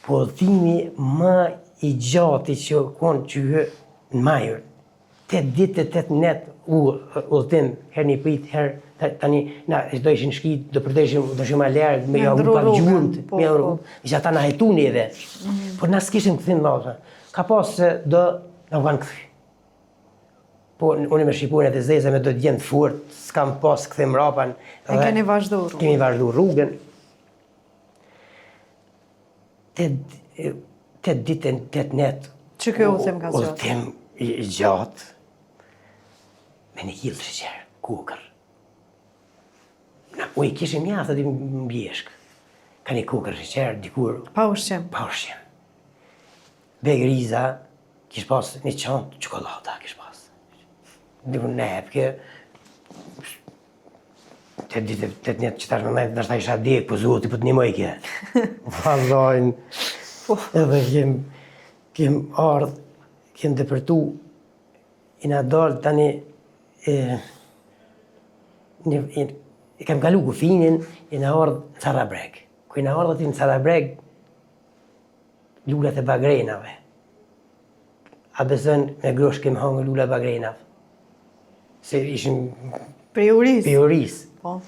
Po udhëtimi më i gjati që konë që në majër. 8 ditë, 8 net udhëtim, herë një prit, herë tani, na do ishin shkit, do ishim ma lërgë, me jahu pa gjurët, me jahu, isha ta na hetuni edhe. Por na s'kishim këthim dhe, ka pas se do në kanë këthy. Po unë me Shqipurën e të zeze me do t'jenë të furt, s'kam pas këthim rapan. E keni vazhdu rrugën. Kemi vazhdu rrugën. 8 ditë, 8 net. Që kjo udhëtim ka zgjatur? Udhëtim i gjatë. Me një kilë sheqer, kukër. Uj, kishim mjathët i mbjeshk. Ka një kukër sheqer, dikur. Pa ushqim? Pa ushqim. Begriza, kish pas një qantë qokolata, kish pas. Dikur në hepke, 8 ditë, 8 net që tash me najtë, nështë ta isha dek, po zoti, po t'nimoj kje. Vallajnë. Edhe kem ardhë, kem dëpërtu, i na dalë tani, kem kalu kufinin, i na ardhë në Carabreg. Ku i na ardhë ati në Carabreg, lullat e bagrenave. A besën me grosh kem hangë lullat e bagrenave. Se ishim Prioris? Prioris. Po.